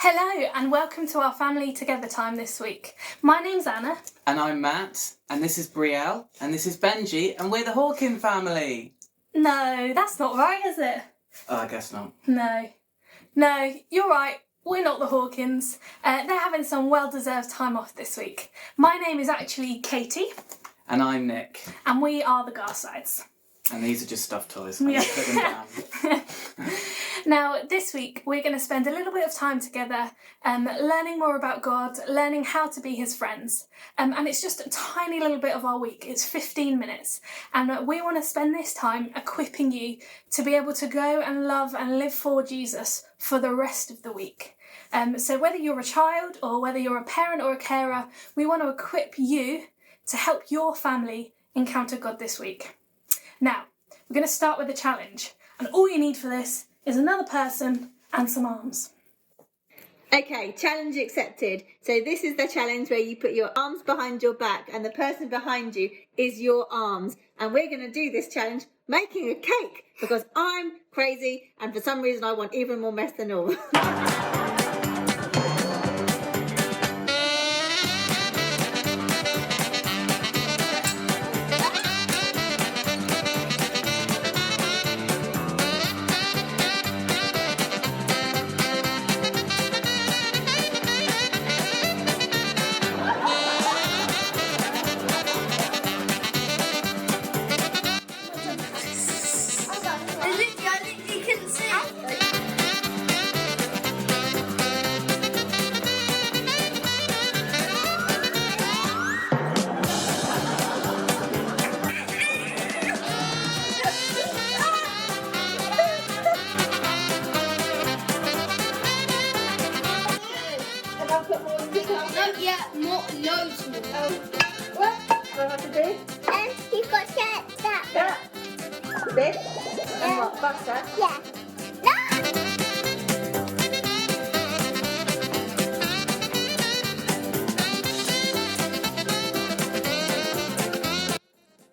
Hello and welcome to our family together time this week. My name's Anna. And I'm Matt, and this is Brielle, and this is Benji, and we're the Hawkin family. No, that's not right, is it? Oh, I guess not. No, you're right. We're not the Hawkins. They're having some well-deserved time off this week. My name is actually Katie. And I'm Nick. And we are the Garsides. And these are just stuffed toys. Yeah. Put them down. Now, this week we're going to spend a little bit of time together learning more about God, learning how to be his friends. And it's just a tiny little bit of our week. It's 15 minutes. And we want to spend this time equipping you to be able to go and love and live for Jesus for the rest of the week. So whether you're a child or whether you're a parent or a carer, we want to equip you to help your family encounter God this week. Now, we're going to start with a challenge. And all you need for this is another person and some arms. Okay, challenge accepted. So this is the challenge where you put your arms behind your back and the person behind you is your arms. And we're going to do this challenge making a cake because I'm crazy and for some reason I want even more mess than all. Loads more. What? What do I have to do? You've got to get that. That. This. And what? Butter? Yeah.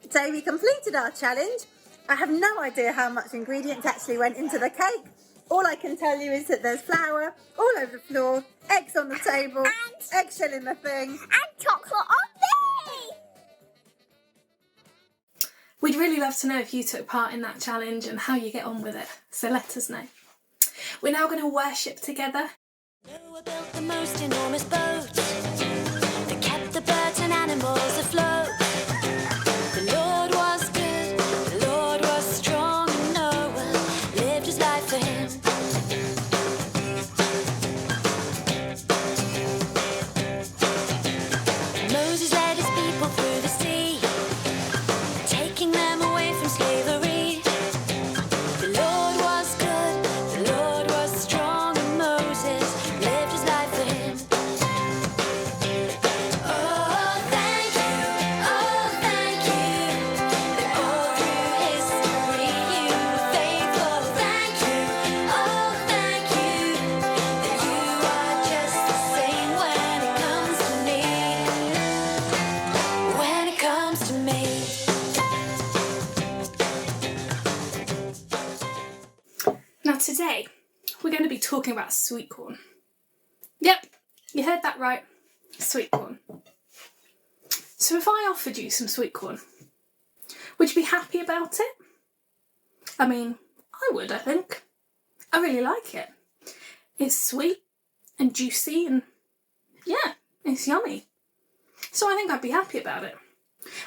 So we completed our challenge. I have no idea how much ingredients actually went into the cake. All I can tell you is that there's flour all over the floor, eggs on the table, eggshell in the thing, And chocolate on me! We'd really love to know if you took part in that challenge and how you get on with it, so let us know. We're now going to worship together. Noah built the most enormous boat that kept the birds and animals afloat. The Lord was good, the Lord was strong, and Noah lived his life for him. Moses led his people through the sea, taking them away from slavery. The Lord was good, the Lord was strong, and Moses lived his life for him. Oh, thank you, that all through history you were faithful. Thank you, that you are just the same when it comes to me. When it comes to me. Now today, we're going to be talking about sweet corn. Yep, you heard that right, sweet corn. So if I offered you some sweet corn, would you be happy about it? I mean, I would, I think. I really like it. It's sweet and juicy and yeah, it's yummy. So I think I'd be happy about it.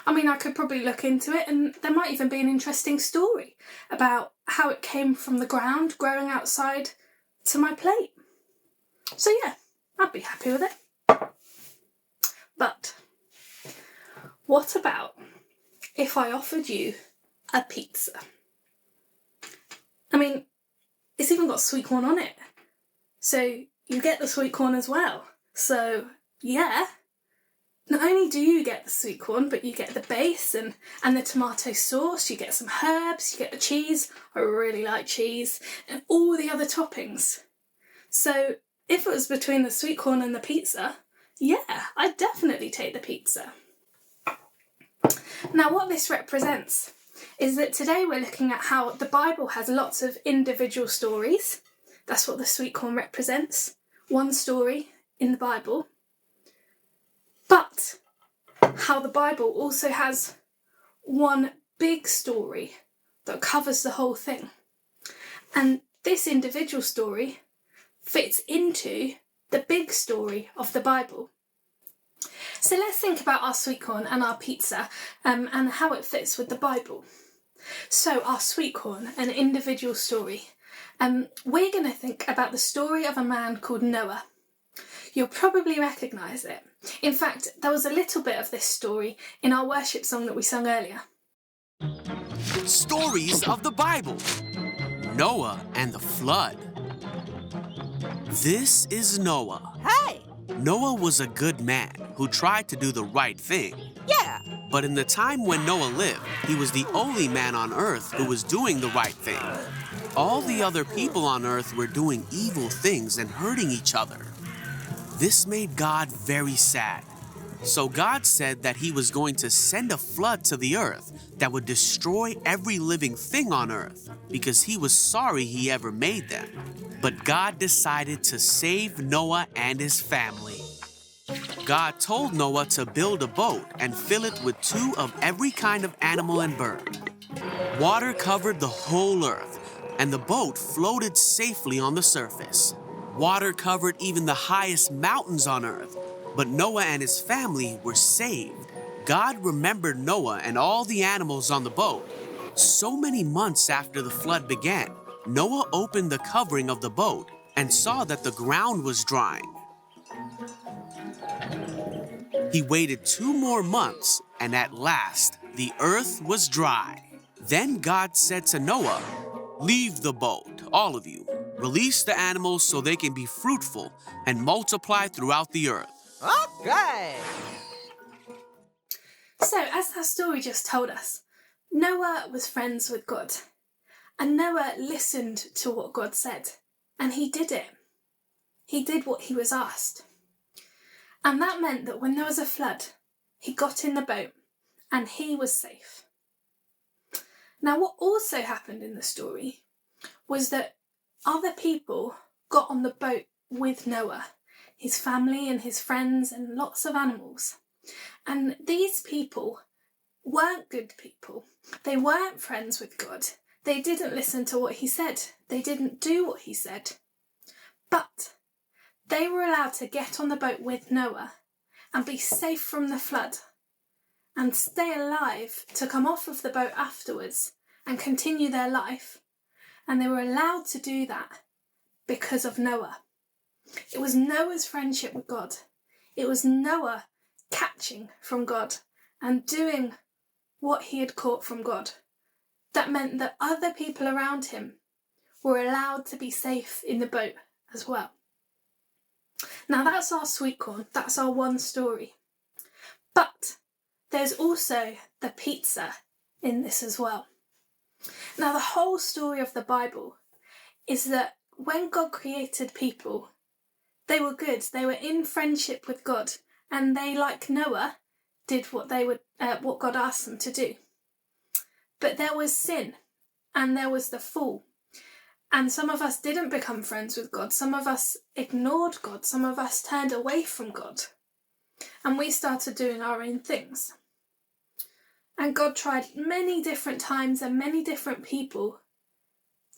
I mean, I could probably look into it and there might even be an interesting story about how it came from the ground, growing outside to my plate. So yeah, I'd be happy with it. But what about if I offered you a pizza? I mean, it's even got sweet corn on it. So you get the sweet corn as well. So yeah. Not only do you get the sweet corn, but you get the base and the tomato sauce, you get some herbs, you get the cheese, I really like cheese, and all the other toppings. So if it was between the sweet corn and the pizza, yeah, I'd definitely take the pizza. Now what this represents is that today we're looking at how the Bible has lots of individual stories. That's what the sweet corn represents. one story in the Bible, but how the Bible also has one big story that covers the whole thing. And this individual story fits into the big story of the Bible. So let's think about our sweet corn and our pizza and how it fits with the Bible. So our sweet corn, an individual story. We're going to think about the story of a man called Noah. You'll probably recognise it. In fact, there was a little bit of this story in our worship song that we sung earlier. Stories of the Bible. Noah and the flood. This is Noah. Hey! Noah was a good man who tried to do the right thing. Yeah! But in the time when Noah lived, he was the only man on earth who was doing the right thing. All the other people on earth were doing evil things and hurting each other. This made God very sad. So God said that he was going to send a flood to the earth that would destroy every living thing on earth because he was sorry he ever made them. But God decided to save Noah and his family. God told Noah to build a boat and fill it with 2 of every kind of animal and bird. Water covered the whole earth, and the boat floated safely on the surface. Water covered even the highest mountains on earth, but Noah and his family were saved. God remembered Noah and all the animals on the boat. So many months after the flood began, Noah opened the covering of the boat and saw that the ground was drying. He waited 2 more months, and at last, the earth was dry. Then God said to Noah, "Leave the boat, all of you. Release the animals so they can be fruitful and multiply throughout the earth." Okay! So, as that story just told us, Noah was friends with God. And Noah listened to what God said. And he did it. He did what he was asked. And that meant that when there was a flood, he got in the boat and he was safe. Now, what also happened in the story was that other people got on the boat with Noah, his family and his friends and lots of animals. And these people weren't good people. They weren't friends with God. They didn't listen to what he said. They didn't do what he said. But they were allowed to get on the boat with Noah and be safe from the flood and stay alive to come off of the boat afterwards and continue their life. And they were allowed to do that because of Noah. It was Noah's friendship with God. It was Noah catching from God and doing what he had caught from God. That meant that other people around him were allowed to be safe in the boat as well. Now that's our sweet corn, that's our one story. But there's also the pizza in this as well. Now the whole story of the Bible is that when God created people, they were good, they were in friendship with God, and they, like Noah, did what God asked them to do. But there was sin, and there was the fall. And some of us didn't become friends with God. Some of us ignored God. Some of us turned away from God. And we started doing our own things. And God tried many different times and many different people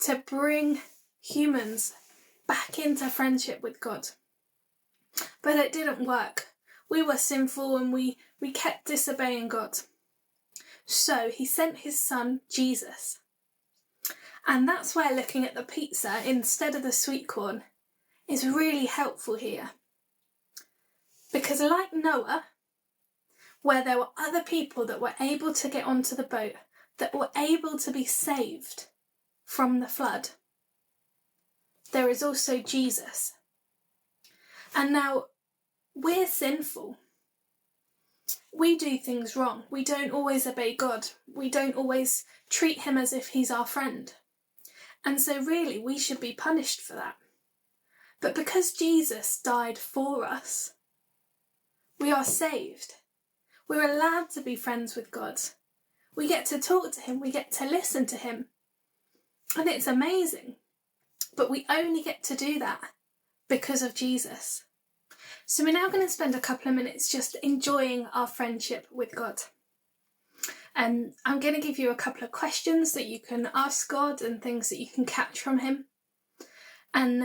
to bring humans back into friendship with God. But it didn't work. We were sinful and we kept disobeying God. So he sent his son, Jesus. And that's where looking at the pizza instead of the sweet corn is really helpful here. Because like Noah, where there were other people that were able to get onto the boat, that were able to be saved from the flood, there is also Jesus. And now, we're sinful. We do things wrong. We don't always obey God. We don't always treat him as if he's our friend. And so really, we should be punished for that. But because Jesus died for us, we are saved. We're allowed to be friends with God. We get to talk to him. We get to listen to him. And it's amazing. But we only get to do that because of Jesus. So we're now going to spend a couple of minutes just enjoying our friendship with God. And I'm going to give you a couple of questions that you can ask God and things that you can catch from him. And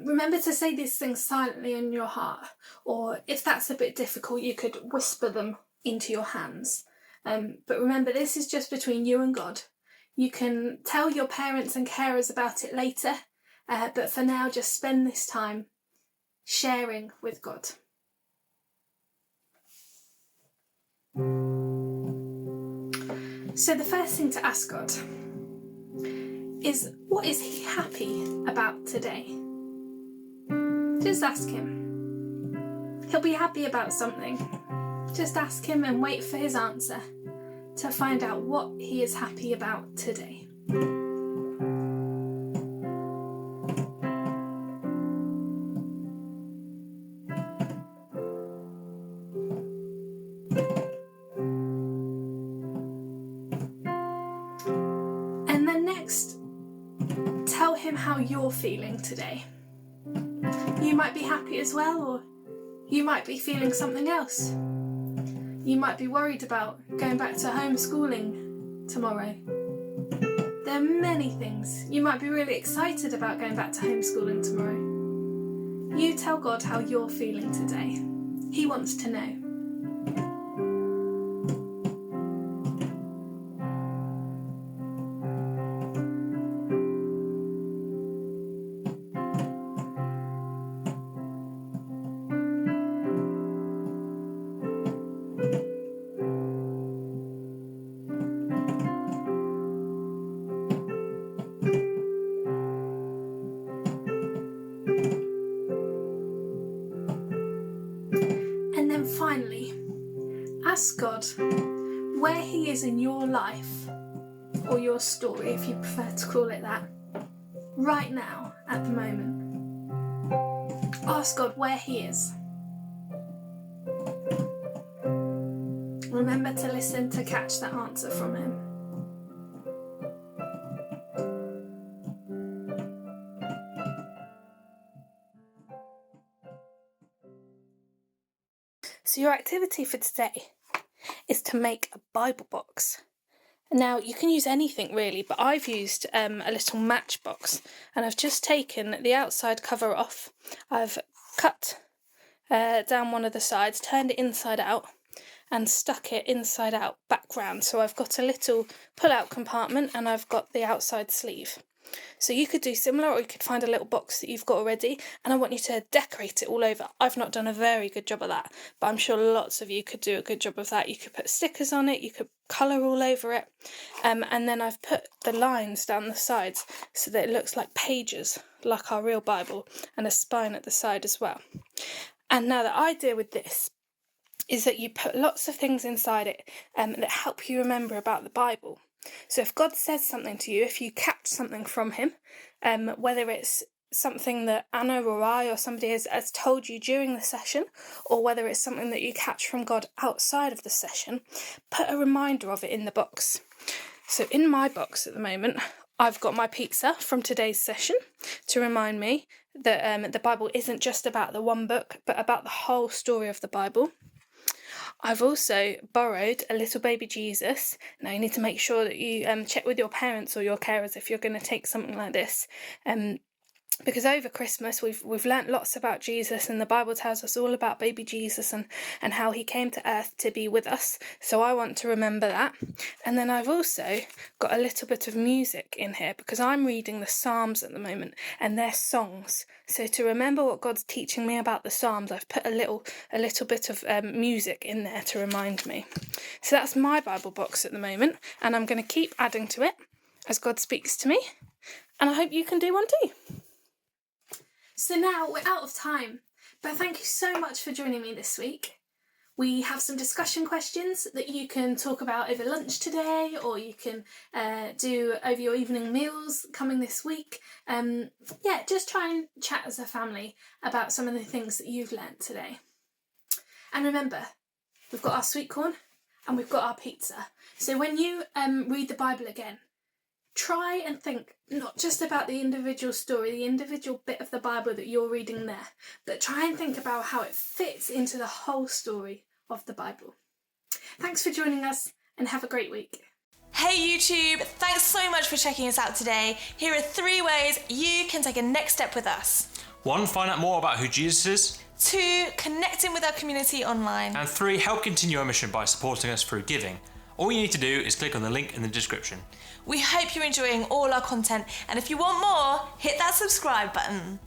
remember to say these things silently in your heart, or if that's a bit difficult, you could whisper them into your hands. But remember, this is just between you and God. You can tell your parents and carers about it later, but for now, just spend this time sharing with God. So the first thing to ask God is, what is he happy about today? Just ask him. He'll be happy about something. Just ask him and wait for his answer to find out what he is happy about today. And then next, tell him how you're feeling today. You might be happy as well, or you might be feeling something else. You might be worried about going back to homeschooling tomorrow. There are many things. You might be really excited about going back to homeschooling tomorrow. You tell God how you're feeling today. He wants to know. And then finally, ask God where he is in your life, or your story if you prefer to call it that, right now, at the moment. Ask God where he is. Remember to listen to catch that answer from him. So your activity for today is to make a Bible box. Now you can use anything really, but I've used a little matchbox, and I've just taken the outside cover off. I've cut down one of the sides, turned it inside out, and stuck it inside out back round. So I've got a little pull-out compartment, and I've got the outside sleeve. So you could do similar, or you could find a little box that you've got already, and I want you to decorate it all over. I've not done a very good job of that, but I'm sure lots of you could do a good job of that. You could put stickers on it, you could colour all over it, and then I've put the lines down the sides so that it looks like pages, like our real Bible, and a spine at the side as well. And now the idea with this is that you put lots of things inside it that help you remember about the Bible. So if God says something to you, if you catch something from him, whether it's something that Anna or I or somebody has told you during the session, or whether it's something that you catch from God outside of the session, put a reminder of it in the box. So in my box at the moment, I've got my pizza from today's session to remind me that the Bible isn't just about the one book, but about the whole story of the Bible. I've also borrowed a little baby Jesus. Now you need to make sure that you check with your parents or your carers if you're going to take something like this. Because over Christmas we've learnt lots about Jesus, and the Bible tells us all about baby Jesus and how he came to earth to be with us. So I want to remember that. And then I've also got a little bit of music in here because I'm reading the Psalms at the moment, and they're songs. So to remember what God's teaching me about the Psalms, I've put a little bit of music in there to remind me. So that's my Bible box at the moment, and I'm going to keep adding to it as God speaks to me, and I hope you can do one too. So now we're out of time, but thank you so much for joining me this week. We have some discussion questions that you can talk about over lunch today, or you can do over your evening meals coming this week. Just try and chat as a family about some of the things that you've learnt today. And remember, we've got our sweet corn and we've got our pizza. So when you read the Bible again, try and think not just about the individual story, the individual bit of the Bible that you're reading there, but try and think about how it fits into the whole story of the Bible. Thanks for joining us and have a great week. Hey YouTube, thanks so much for checking us out today. Here are 3 ways you can take a next step with us. 1. Find out more about who Jesus is. 2. Connecting with our community online. And 3. Help continue our mission by supporting us through giving. All you need to do is click on the link in the description. We hope you're enjoying all our content, and if you want more, hit that subscribe button.